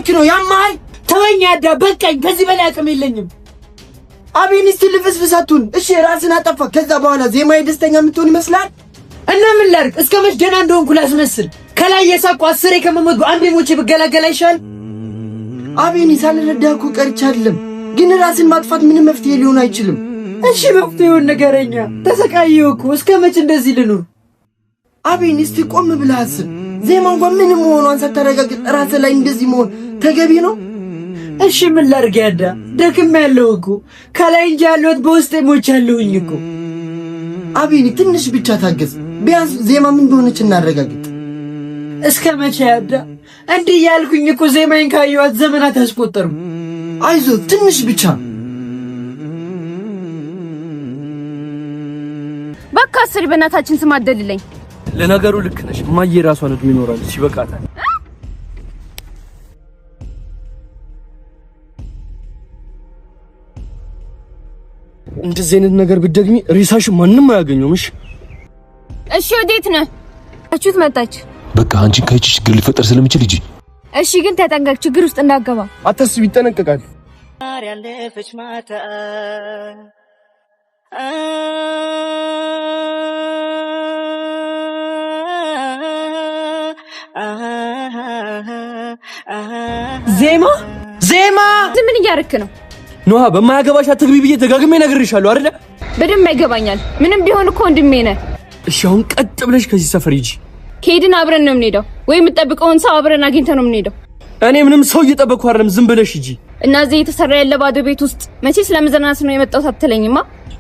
እያረክ ነው? ያማል ተወኝ ያዳ በቃኝ። ከዚህ በላይ አቅም የለኝም። አቤኔ እስቲ ልፍስፍሳቱን እሺ ራስን አጠፋ። ከዛ በኋላ ዜማዬ ደስተኛ የምትሆን ይመስላል? እና ምን ላድርግ? እስከመች ደህና እንደሆንኩ ላስመስል? ከላይ የሳቁ 10 ከመሞት አንዴ ሞቼ ብገላገል አይሻል? አቤኔ ሳልረዳህ እኮ ቀርቼ አይደለም፣ ግን ራስን ማጥፋት ምንም መፍትሄ ሊሆን አይችልም። እሺ መፍትሄውን ንገረኛ። ተሰቃየሁ እኮ እስከመች እንደዚህ ልኑር? አቤኔ እስቲ ቆም ብለህ አስብ። ዜማ እንኳን ምንም መሆኗን ሳታረጋግጥ ራስህ ላይ እንደዚህ መሆን ተገቢ ነው? እሺ ምን ላድርግ ያዳ? ደክሜያለሁ እኮ ከላይ እንጂ ያለሁት በውስጤ ሞቻለሁኝ እኮ። አቤኔ ትንሽ ብቻ ታገስ። ቢያንስ ዜማ ምን እንደሆነች እናረጋግጥ። እስከ መቼ ያዳ? እንዲህ ያልኩኝ እኮ ዜማዬን ካየኋት ዘመናት አስቆጠሩ። አይዞህ ትንሽ ብቻ። በቃ አስሪ በእናታችን ስም አደልልኝ። ለነገሩ ልክ ነሽ እማዬ ራሷን እድሜ ይኖራለች ይበቃታል። እንደዚህ አይነት ነገር ብትደግሚ ሪሳሽ ማንንም አያገኘውም። እሺ ወዴት ነህ? አቹት መጣች። በቃ አንቺን ከእቺ ችግር ሊፈጠር ስለሚችል እጂ እሺ ግን ተጠንቀቅ፣ ችግር ውስጥ እንዳገባ። አታስቢ፣ ይጠነቀቃል። ያለፈች ማታ ዜማ ምን እያደረክ ነው? ኖሃ በማያገባሽ አትግቢ ብዬ ደጋግሜ ነግሬሻለሁ አይደለ? በደንብ ይገባኛል። ምንም ቢሆን እኮ ወንድሜ ነህ። እሺ አሁን ቀጥ ብለሽ ከዚህ ሰፈር ሂጂ። ከሄድን አብረን ነው የምንሄደው፣ ወይ የምጠብቀውን ሰው አብረን አግኝተን ነው የምንሄደው። እኔ ምንም ሰው እየጠበቅኩ አይደለም፣ ዝም ብለሽ ሂጂ። እና እዚህ የተሰራ ያለ ባዶ ቤት ውስጥ መቼ ስለመዘናናት ነው የመጣሁት አትለኝማ?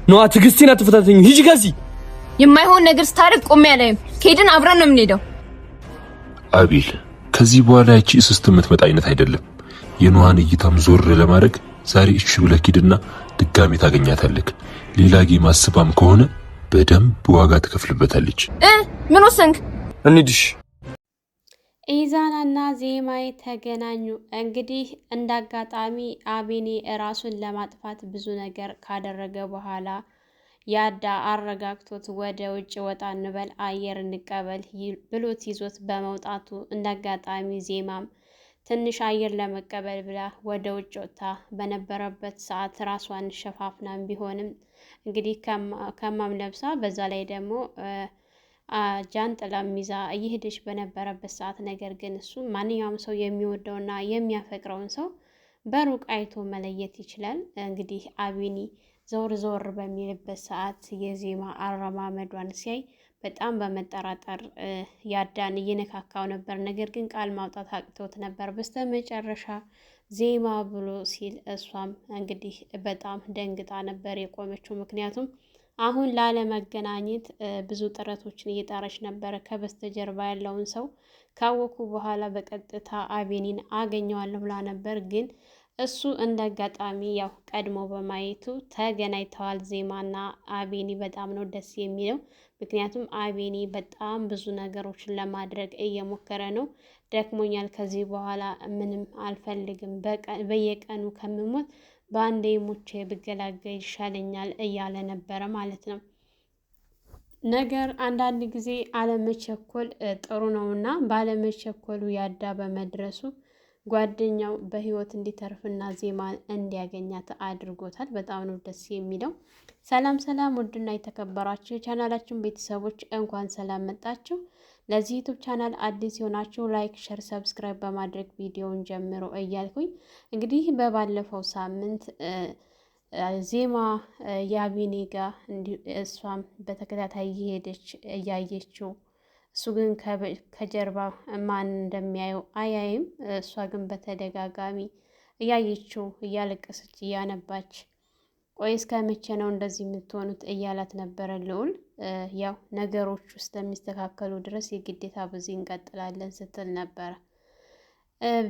ኖሃ ትዕግስቴን አትፈታተኝ፣ ሂጂ ከዚህ። የማይሆን ነገር ስታደርግ ቆሜ አላይም። ከሄድን አብረን ነው የምንሄደው። አቤል ከዚህ በኋላ እቺ እስስት የምትመጣ አይነት አይደለም። የኖሃን እይታም ዞር ለማድረግ ዛሬ እሺ ብለህ ሂድና ድጋሜ ታገኛታለህ። ሌላ ጌም አስባም ከሆነ በደንብ ዋጋ ትከፍልበታለች። ምን ወሰንክ? እንሂድሽ። ኢዛናና ዜማዬ ተገናኙ። እንግዲህ እንዳጋጣሚ አቤኔ ራሱን ለማጥፋት ብዙ ነገር ካደረገ በኋላ ያዳ አረጋግቶት ወደ ውጭ ወጣ እንበል አየር እንቀበል ብሎት ይዞት በመውጣቱ እንዳጋጣሚ ዜማም ትንሽ አየር ለመቀበል ብላ ወደ ውጭ ወጥታ በነበረበት ሰዓት ራሷን ሸፋፍናም ቢሆንም እንግዲህ ከማም ለብሳ በዛ ላይ ደግሞ ጃንጥላም ይዛ እየሄደች በነበረበት ሰዓት ነገር ግን እሱ ማንኛውም ሰው የሚወደውና የሚያፈቅረውን ሰው በሩቅ አይቶ መለየት ይችላል። እንግዲህ አቤኔ ዞር ዞር በሚልበት ሰዓት የዜማ አረማመዷን ሲያይ በጣም በመጠራጠር ያዳን እየነካካው ነበር። ነገር ግን ቃል ማውጣት አቅቶት ነበር። በስተመጨረሻ ዜማ ብሎ ሲል እሷም እንግዲህ በጣም ደንግጣ ነበር የቆመችው። ምክንያቱም አሁን ላለመገናኘት ብዙ ጥረቶችን እየጣረች ነበረ። ከበስተጀርባ ያለውን ሰው ካወኩ በኋላ በቀጥታ አቤኔን አገኘዋለሁ ብላ ነበር። ግን እሱ እንዳጋጣሚ ያው ቀድሞ በማየቱ ተገናኝተዋል። ዜማና አቤኔ በጣም ነው ደስ የሚለው። ምክንያቱም አቤኔ በጣም ብዙ ነገሮችን ለማድረግ እየሞከረ ነው። ደክሞኛል፣ ከዚህ በኋላ ምንም አልፈልግም፣ በየቀኑ ከምሞት በአንዴ ሞቼ ብገላገል ይሻለኛል እያለ ነበረ ማለት ነው። ነገር አንዳንድ ጊዜ አለመቸኮል ጥሩ ነውና ባለመቸኮሉ ያዳ በመድረሱ ጓደኛው በህይወት እንዲተርፍና ዜማን እንዲያገኛት አድርጎታል። በጣም ነው ደስ የሚለው። ሰላም ሰላም፣ ውድና የተከበራችሁ የቻናላችን ቤተሰቦች እንኳን ሰላም መጣችሁ። ለዚህ ዩቲዩብ ቻናል አዲስ የሆናችሁ ላይክ፣ ሸር፣ ሰብስክራይብ በማድረግ ቪዲዮውን ጀምሮ እያልኩኝ እንግዲህ በባለፈው ሳምንት ዜማ የአቤኔ ጋር እሷም በተከታታይ እየሄደች እያየችው እሱ ግን ከጀርባ ማን እንደሚያየው አያይም። እሷ ግን በተደጋጋሚ እያየችው እያለቀሰች እያነባች ቆይ እስከ መቼ ነው እንደዚህ የምትሆኑት እያላት ነበረ ልዑል። ያው ነገሮች ውስጥ የሚስተካከሉ ድረስ የግዴታ በዚህ እንቀጥላለን ስትል ነበረ።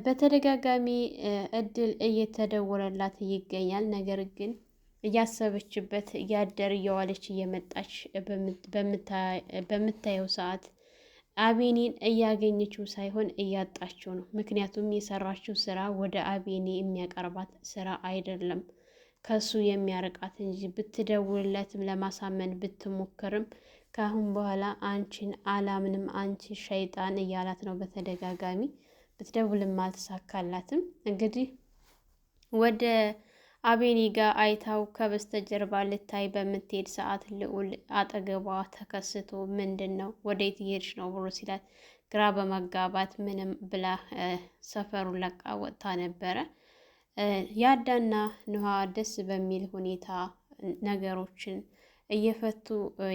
በተደጋጋሚ እድል እየተደወለላት ይገኛል። ነገር ግን እያሰበችበት እያደር እየዋለች እየመጣች በምታየው ሰዓት አቤኔን እያገኘችው ሳይሆን እያጣችው ነው። ምክንያቱም የሰራችው ስራ ወደ አቤኔ የሚያቀርባት ስራ አይደለም፣ ከሱ የሚያርቃት እንጂ። ብትደውልለትም ለማሳመን ብትሞክርም ካሁን በኋላ አንቺን አላምንም፣ አንቺ ሸይጣን እያላት ነው በተደጋጋሚ። ብትደውልም አልተሳካላትም። እንግዲህ ወደ አቤኒ ጋር አይታው ከበስተጀርባ ልታይ በምትሄድ ሰዓት ልዑል አጠገቧ ተከስቶ ምንድን ነው ወዴት እየሄድሽ ነው ብሎ ሲላት ግራ በመጋባት ምንም ብላ ሰፈሩን ለቃ ወጥታ ነበረ። ያዳና ኑሃ ደስ በሚል ሁኔታ ነገሮችን እየፈቱ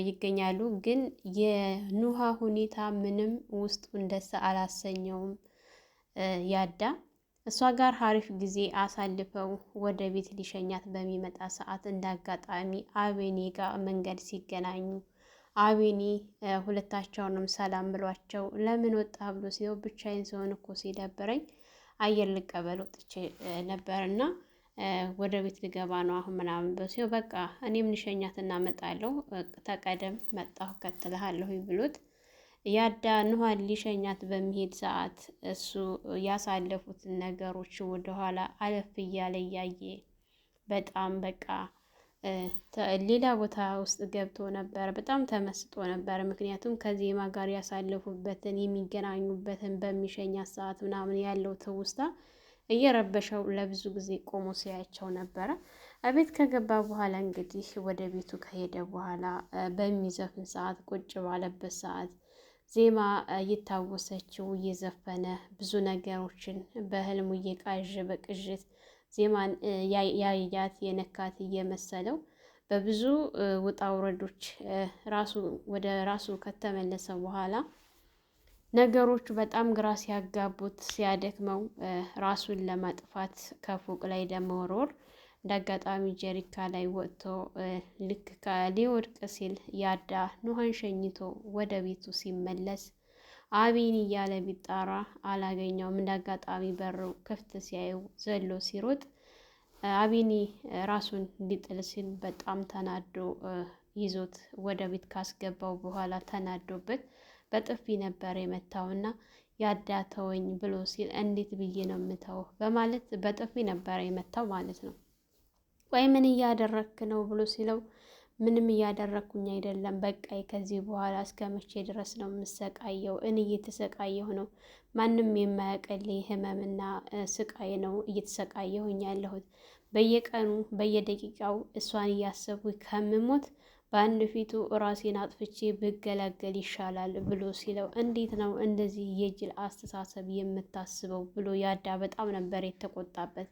ይገኛሉ። ግን የኑሃ ሁኔታ ምንም ውስጡን ደስ አላሰኘውም። ያዳ እሷ ጋር ሀሪፍ ጊዜ አሳልፈው ወደ ቤት ሊሸኛት በሚመጣ ሰዓት እንዳጋጣሚ አቤኒ ጋር መንገድ ሲገናኙ አቤኒ ሁለታቸውንም ሰላም ብሏቸው ለምን ወጣ ብሎ ሲለው ብቻዬን ስሆን እኮ ሲደብረኝ አየር ልቀበል ወጥቼ ነበርና ወደ ቤት ልገባ ነው አሁን ምናምን ብሎ ሲለው በቃ እኔም ልሸኛት እናመጣለሁ ተቀደም መጣሁ ከትልሃለሁ ብሎት ያዳ ኑሃን ሊሸኛት በሚሄድ ሰዓት እሱ ያሳለፉትን ነገሮች ወደኋላ አለፍ እያለ እያየ በጣም በቃ ሌላ ቦታ ውስጥ ገብቶ ነበር። በጣም ተመስጦ ነበር። ምክንያቱም ከዜማ ጋር ያሳለፉበትን የሚገናኙበትን በሚሸኛት ሰዓት ምናምን ያለው ትውስታ እየረበሸው ለብዙ ጊዜ ቆሞ ሲያቸው ነበረ። እቤት ከገባ በኋላ እንግዲህ ወደ ቤቱ ከሄደ በኋላ በሚዘፍን ሰዓት ቁጭ ባለበት ሰዓት ዜማ እየታወሰችው እየዘፈነ ብዙ ነገሮችን በህልሙ እየቃዥ በቅዥት ዜማን ያያት የነካት እየመሰለው በብዙ ውጣ ውረዶች ራሱ ወደ ራሱ ከተመለሰ በኋላ ነገሮቹ በጣም ግራ ሲያጋቡት ሲያደክመው ራሱን ለማጥፋት ከፎቅ ላይ ለመወርወር እንዳጋጣሚ ጀሪካ ላይ ወጥቶ ልክ ሊወድቅ ሲል ያዳ ኑሃን ሸኝቶ ወደ ቤቱ ሲመለስ አቤኒ እያለ ቢጣራ አላገኘውም። እንዳጋጣሚ በሩ ክፍት ሲያየው ዘሎ ሲሮጥ አቤኒ ራሱን ሊጥል ሲል በጣም ተናዶ ይዞት ወደ ቤት ካስገባው በኋላ ተናዶበት በጥፊ ነበር የመታውና ያዳ ተወኝ ብሎ ሲል እንዴት ብዬ ነው የምተው በማለት በጥፊ ነበር የመታው ማለት ነው። ወይ ምን እያደረክ ነው ብሎ ሲለው ምንም እያደረኩኝ አይደለም፣ በቃይ ከዚህ በኋላ እስከ መቼ ድረስ ነው የምሰቃየው? እኔ እየተሰቃየሁ ነው። ማንም የማያቀልኝ ህመምና ስቃይ ነው እየተሰቃየሁኝ ያለሁት። በየቀኑ በየደቂቃው እሷን እያሰቡ ከምሞት በአንድ ፊቱ ራሴን አጥፍቼ ብገላገል ይሻላል ብሎ ሲለው እንዴት ነው እንደዚህ የጅል አስተሳሰብ የምታስበው ብሎ ያዳ በጣም ነበር የተቆጣበት።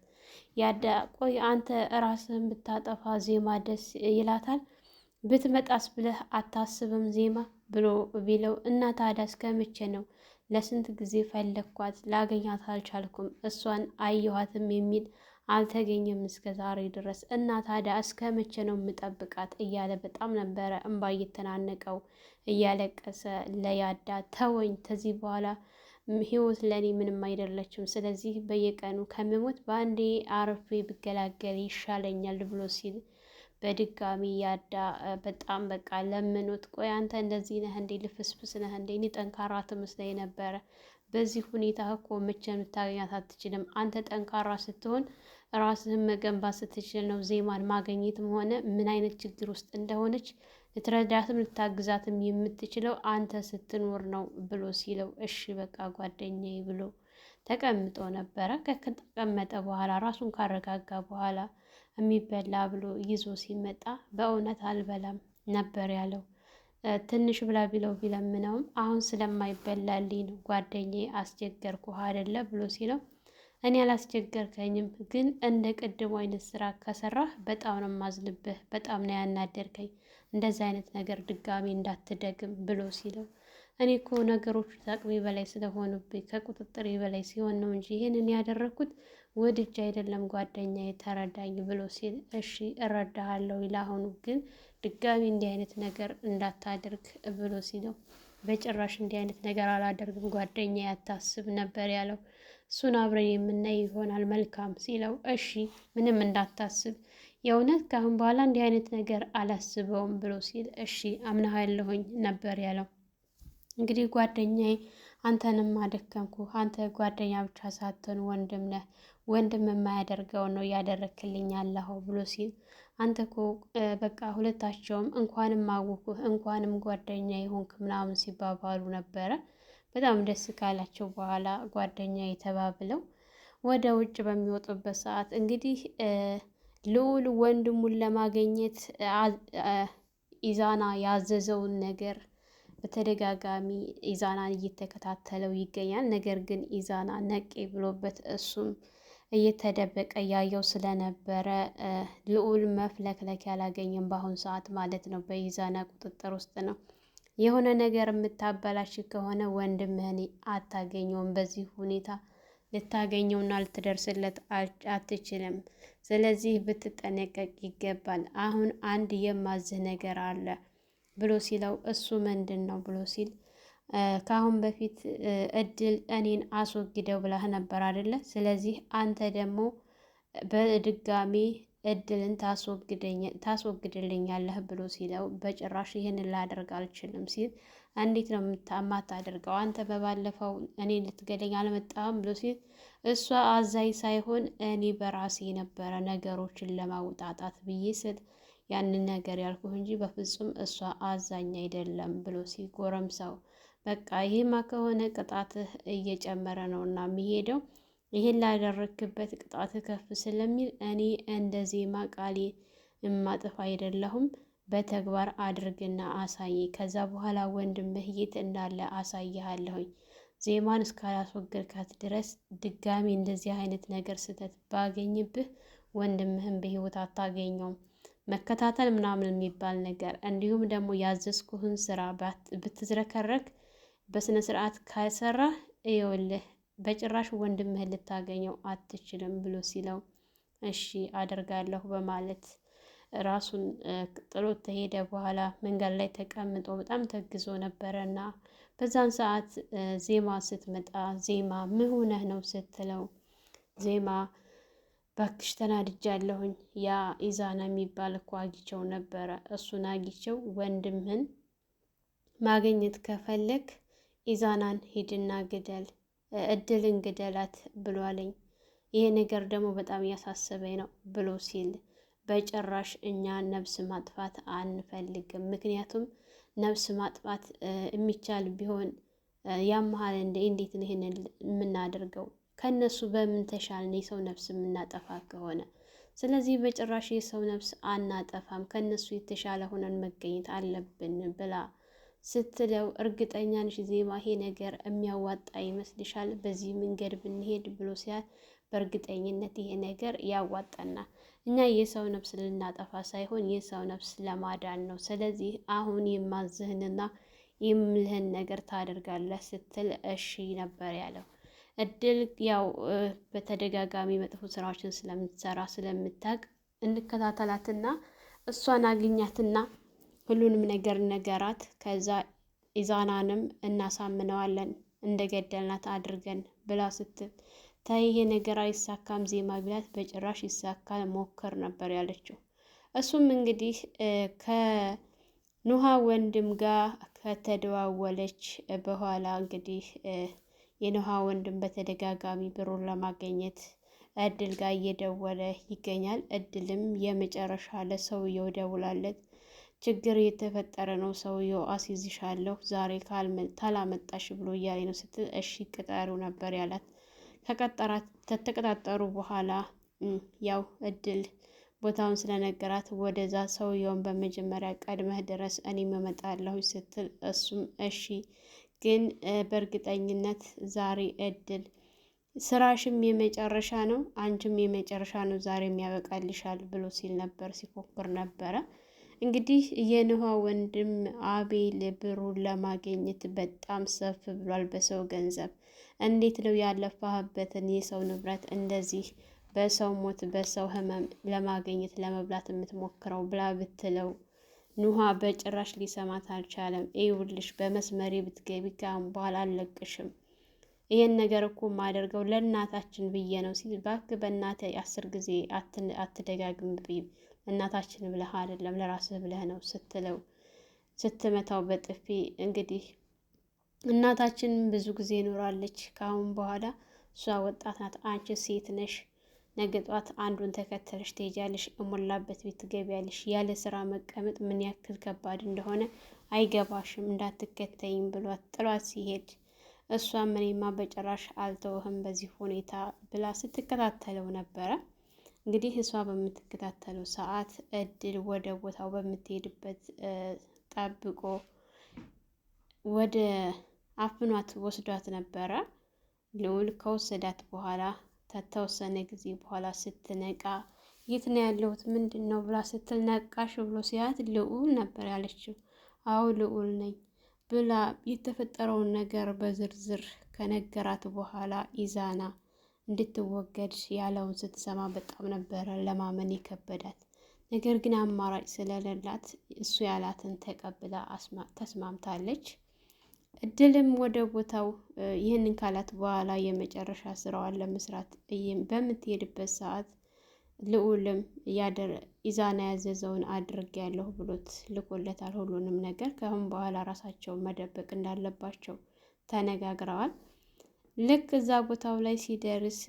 ያዳ ቆይ አንተ ራስህን ብታጠፋ ዜማ ደስ ይላታል? ብትመጣስ ብለህ አታስብም ዜማ ብሎ ቢለው እና ታዲያ እስከ መቼ ነው? ለስንት ጊዜ ፈለግኳት ላገኛት አልቻልኩም። እሷን አየኋትም የሚል አልተገኘም እስከ ዛሬ ድረስ እና ታዲያ እስከ መቼ ነው የምጠብቃት? እያለ በጣም ነበረ እንባ እየተናነቀው እያለቀሰ ለያዳ ተወኝ፣ ከዚህ በኋላ ህይወት ለኔ ምንም አይደለችም። ስለዚህ በየቀኑ ከምሞት በአንዴ አርፌ ብገላገል ይሻለኛል ብሎ ሲል በድጋሚ ያዳ በጣም በቃ ለምኖት ቆይ አንተ እንደዚህ ነህ እንዴ? ልፍስፍስ ነህ እንዴ? እኔ ጠንካራ ትመስለኝ ነበረ። በዚህ ሁኔታ እኮ መቼም ልታገኛት አትችልም። አንተ ጠንካራ ስትሆን ራስህን መገንባት ስትችል ነው ዜማን ማግኘትም ሆነ ምን አይነት ችግር ውስጥ እንደሆነች ልትረዳትም ልታግዛትም የምትችለው አንተ ስትኖር ነው ብሎ ሲለው እሺ በቃ ጓደኛዬ ብሎ ተቀምጦ ነበረ። ከተቀመጠ በኋላ ራሱን ካረጋጋ በኋላ የሚበላ ብሎ ይዞ ሲመጣ በእውነት አልበላም ነበር ያለው። ትንሽ ብላ ቢለው ቢለምነውም አሁን ስለማይበላልኝ ነው ጓደኛዬ አስቸገርኩህ አይደለ ብሎ ሲለው እኔ አላስቸገርከኝም፣ ግን እንደ ቅድሙ አይነት ስራ ከሰራህ በጣም ነው የማዝንብህ፣ በጣም ነው ያናደርከኝ፣ እንደዚህ አይነት ነገር ድጋሚ እንዳትደግም ብሎ ሲለው እኔ እኮ ነገሮቹ ከአቅሜ በላይ ስለሆኑብኝ ከቁጥጥሬ በላይ ሲሆን ነው እንጂ ይህንን ያደረኩት ወድጄ አይደለም ጓደኛዬ ተረዳኝ ብሎ ሲል እሺ እረዳሃለሁ፣ ለአሁኑ ግን ድጋሚ እንዲህ አይነት ነገር እንዳታደርግ ብሎ ሲለው በጭራሽ እንዲህ አይነት ነገር አላደርግም ጓደኛዬ አታስብ ነበር ያለው። እሱን አብረን የምናይ ይሆናል መልካም ሲለው እሺ ምንም እንዳታስብ የእውነት ከአሁን በኋላ እንዲህ አይነት ነገር አላስበውም ብሎ ሲል እሺ አምናሃለሁኝ ነበር ያለው። እንግዲህ ጓደኛዬ አንተንም አደከምኩ፣ አንተ ጓደኛ ብቻ ሳትሆን ወንድም ነህ፣ ወንድም የማያደርገውን ነው እያደረክልኝ ያለኸው ብሎ ሲል አንተ እኮ በቃ ሁለታቸውም እንኳንም አወኩህ እንኳንም ጓደኛ የሆንክ ምናምን ሲባባሉ ነበረ። በጣም ደስ ካላቸው በኋላ ጓደኛ የተባብለው ወደ ውጭ በሚወጡበት ሰዓት እንግዲህ ልዑል ወንድሙን ለማግኘት ኢዛና ያዘዘውን ነገር በተደጋጋሚ ኢዛናን እየተከታተለው ይገኛል። ነገር ግን ኢዛና ነቄ ብሎበት እሱም እየተደበቀ ያየው ስለነበረ ልዑል መፍለክለክ ያላገኘም በአሁኑ ሰዓት ማለት ነው። በኢዛና ቁጥጥር ውስጥ ነው። የሆነ ነገር የምታበላሽ ከሆነ ወንድምህን አታገኘውም። በዚህ ሁኔታ ልታገኘውና ልትደርስለት አትችልም። ስለዚህ ብትጠነቀቅ ይገባል። አሁን አንድ የማዝህ ነገር አለ ብሎ ሲለው እሱ ምንድን ነው ብሎ ሲል ከአሁን በፊት እድል እኔን አስወግደው ብላህ ነበር አይደለ? ስለዚህ አንተ ደግሞ በድጋሚ እድልን ታስወግድልኛለህ ብሎ ሲለው በጭራሽ ይህንን ላደርግ አልችልም ሲል እንዴት ነው የማታደርገው? አንተ በባለፈው እኔ ልትገለኝ አልመጣህም ብሎ ሲል እሷ አዛኝ ሳይሆን እኔ በራሴ ነበረ ነገሮችን ለማውጣጣት ብዬ ስል ያንን ነገር ያልኩህ እንጂ በፍጹም እሷ አዛኝ አይደለም ብሎ ሲል ጎረምሳው በቃ ይሄማ ከሆነ ቅጣትህ እየጨመረ ነው እና የሚሄደው ይሄን ላደረክበት ቅጣትህ ከፍ ስለሚል እኔ እንደ ዜማ ቃሌ እማጥፍ አይደለሁም። በተግባር አድርግና አሳይ። ከዛ በኋላ ወንድምህ የት እንዳለ አሳይሃለሁኝ። ዜማን እስካላስወገድካት ድረስ ድጋሚ እንደዚህ አይነት ነገር ስህተት ባገኝብህ ወንድምህን በህይወት አታገኘውም። መከታተል ምናምን የሚባል ነገር እንዲሁም ደግሞ ያዘዝኩህን ስራ ብትዝረከረክ በስነ ስርዓት ካልሰራህ ይኸውልህ በጭራሽ ወንድምህን ልታገኘው አትችልም ብሎ ሲለው እሺ አደርጋለሁ በማለት ራሱን ጥሎት ተሄደ። በኋላ መንገድ ላይ ተቀምጦ በጣም ተግዞ ነበረና በዛን ሰዓት ዜማ ስትመጣ ዜማ ምን ሆነህ ነው ስትለው ዜማ ባክሽ ተናድጃለሁኝ፣ ያ ኢዛና የሚባል እኮ አግኝቼው ነበረ። እሱን አግኝቼው ወንድምህን ማግኘት ከፈለግ ኢዛናን ሂድና ግደል፣ እድልን ግደላት ብሏለኝ። ይሄ ነገር ደግሞ በጣም እያሳሰበኝ ነው ብሎ ሲል በጭራሽ እኛ ነፍስ ማጥፋት አንፈልግም። ምክንያቱም ነፍስ ማጥፋት የሚቻል ቢሆን ያመሃል እንዴት ነው ይሄንን የምናደርገው? ከነሱ በምን ተሻልን የሰው ነፍስ የምናጠፋ ከሆነ? ስለዚህ በጭራሽ የሰው ነፍስ አናጠፋም፣ ከነሱ የተሻለ ሆነን መገኘት አለብን ብላ ስትለው እርግጠኛ ነሽ ዜማ ይሄ ነገር የሚያዋጣ ይመስልሻል? በዚህ መንገድ ብንሄድ ብሎ ሲያል በእርግጠኝነት ይሄ ነገር ያዋጣና እኛ የሰው ነፍስ ልናጠፋ ሳይሆን የሰው ነፍስ ለማዳን ነው። ስለዚህ አሁን የማዝህንና የምልህን ነገር ታደርጋለህ ስትል እሺ ነበር ያለው። እድል ያው በተደጋጋሚ መጥፎ ስራዎችን ስለምትሰራ ስለምታውቅ እንከታተላትና እሷን አግኛትና ሁሉንም ነገር ነገራት። ከዛ ኢዛናንም እናሳምነዋለን እንደገደልናት አድርገን ብላ ስትል ታይ ይሄ ነገር አይሳካም ዜማ ቢላት በጭራሽ ይሳካል ሞክር ነበር ያለችው። እሱም እንግዲህ ከኑሃ ወንድም ጋር ከተደዋወለች በኋላ እንግዲህ የኑሃ ወንድም በተደጋጋሚ ብሩን ለማገኘት እድል ጋር እየደወለ ይገኛል። እድልም የመጨረሻ ለሰውየው ደውላለት ችግር የተፈጠረ ነው፣ ሰውየው አስይዝሻለሁ ዛሬ ካላመጣሽ ብሎ እያለ ነው ስትል እሺ ቅጠሩ ነበር ያላት። ከተቀጣጠሩ በኋላ ያው እድል ቦታውን ስለነገራት ወደዛ ሰውየውን በመጀመሪያ ቀድመህ ድረስ እኔም እመጣለሁ ስትል እሱም እሺ ግን በእርግጠኝነት ዛሬ እድል ስራሽም የመጨረሻ ነው፣ አንቺም የመጨረሻ ነው፣ ዛሬ ያበቃልሻል ብሎ ሲል ነበር፣ ሲፎክር ነበረ። እንግዲህ የኑሃ ወንድም አቤል ብሩን ለማግኘት በጣም ሰፍ ብሏል በሰው ገንዘብ። እንዴት ነው ያለፋህበትን የሰው ንብረት እንደዚህ በሰው ሞት በሰው ህመም ለማግኘት ለመብላት የምትሞክረው ብላ ብትለው ኑሃ በጭራሽ ሊሰማት አልቻለም። ይኸውልሽ በመስመሬ ብትገቢ ካሁን በኋላ አልለቅሽም፣ ይሄን ነገር እኮ የማደርገው ለእናታችን ብዬ ነው ሲል እባክህ በእናትህ 10 ጊዜ አትደጋግም ብዬ እናታችን ብለህ አይደለም ለራስህ ብለህ ነው ስትለው ስትመታው በጥፊ እንግዲህ እናታችን ብዙ ጊዜ ኖራለች፣ ካሁን በኋላ እሷ ወጣት ናት፣ አንቺ ሴት ነሽ፣ ነገ ጧት አንዱን ተከተለሽ ትሄጃለሽ፣ እሞላበት ቤት ትገቢያለሽ፣ ያለ ስራ መቀመጥ ምን ያክል ከባድ እንደሆነ አይገባሽም፣ እንዳትከተይም ብሏት ጥሏት ሲሄድ እሷም እኔማ በጭራሽ አልተውህም በዚህ ሁኔታ ብላ ስትከታተለው ነበረ። እንግዲህ እሷ በምትከታተለው ሰዓት እድል ወደ ቦታው በምትሄድበት ጠብቆ ወደ አፍኗት ወስዷት ነበረ። ልዑል ከወሰዳት በኋላ ከተወሰነ ጊዜ በኋላ ስትነቃ የት ነው ያለሁት ምንድን ነው ብላ ስትል ነቃሽ ብሎ ሲያት ልዑል ነበር ያለችው። አዎ ልዑል ነኝ ብላ የተፈጠረውን ነገር በዝርዝር ከነገራት በኋላ ኢዛና እንድትወገድ ያለውን ስትሰማ በጣም ነበረ ለማመን የከበዳት። ነገር ግን አማራጭ ስለሌላት እሱ ያላትን ተቀብላ ተስማምታለች። እድልም ወደ ቦታው ይህንን ካላት በኋላ የመጨረሻ ስራዋን ለመስራት በምትሄድበት ሰዓት ልዑልም ኢዛና ያዘዘውን አድርጌያለሁ ብሎት ልኮለታል ሁሉንም ነገር። ከአሁን በኋላ ራሳቸውን መደበቅ እንዳለባቸው ተነጋግረዋል። ልክ እዛ ቦታው ላይ ሲደርስ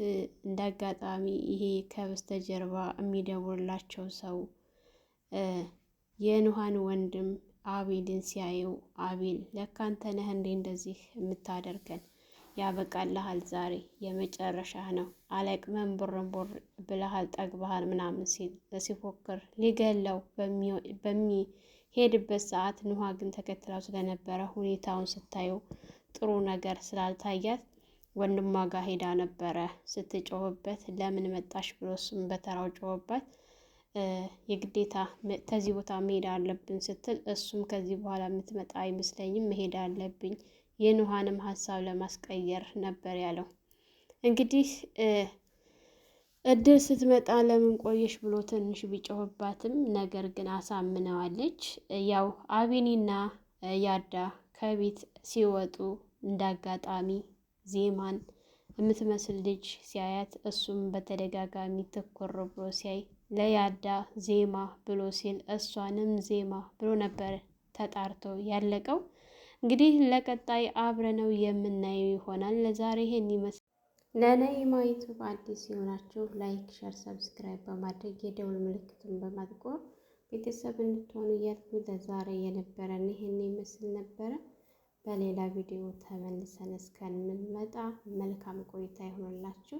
እንዳጋጣሚ ይሄ ከበስተጀርባ የሚደውላቸው ሰው የኑሃን ወንድም አቤልን ሲያየው አቤል ለካ አንተ ነህ እንዴ እንደዚህ የምታደርገን? ያበቃልሃል፣ ዛሬ የመጨረሻህ ነው፣ አለቅመን ቦርንቦር ብለሃል፣ ጠግበሃል ምናምን ሲፎክር ሊገለው በሚሄድበት ሰዓት ኑሃ ግን ተከትላው ስለነበረ ሁኔታውን ስታየው ጥሩ ነገር ስላልታያት ወንድሟ ጋር ሄዳ ነበረ ስትጮህበት፣ ለምን መጣሽ ብሎ እሱም በተራው ጮህበት። የግዴታ ከዚህ ቦታ መሄድ አለብን ስትል እሱም ከዚህ በኋላ የምትመጣ አይመስለኝም መሄድ አለብኝ የኑሃንም ሀሳብ ለማስቀየር ነበር ያለው። እንግዲህ እድል ስትመጣ ለምን ቆየሽ ብሎ ትንሽ ቢጮህባትም ነገር ግን አሳምነዋለች። ያው አቢኒና ያዳ ከቤት ሲወጡ እንዳጋጣሚ ዜማን የምትመስል ልጅ ሲያያት እሱም በተደጋጋሚ ትኩር ብሎ ሲያይ ለያዳ ዜማ ብሎ ሲል እሷንም ዜማ ብሎ ነበር ተጣርቶ ያለቀው። እንግዲህ ለቀጣይ አብረነው የምናየው ይሆናል። ለዛሬ ይሄን ይመስላል። ለነይማ ዩቲዩብ አዲስ የሆናችሁ ላይክ፣ ሸር፣ ሰብስክራይብ በማድረግ የደውል ምልክቱን በማጥቆር ቤተሰብ እንድትሆኑ እያልኩ ለዛሬ የነበረን ይሄን ይመስል ነበረ። በሌላ ቪዲዮ ተመልሰን እስከምንመጣ መልካም ቆይታ ይሆንላችሁ።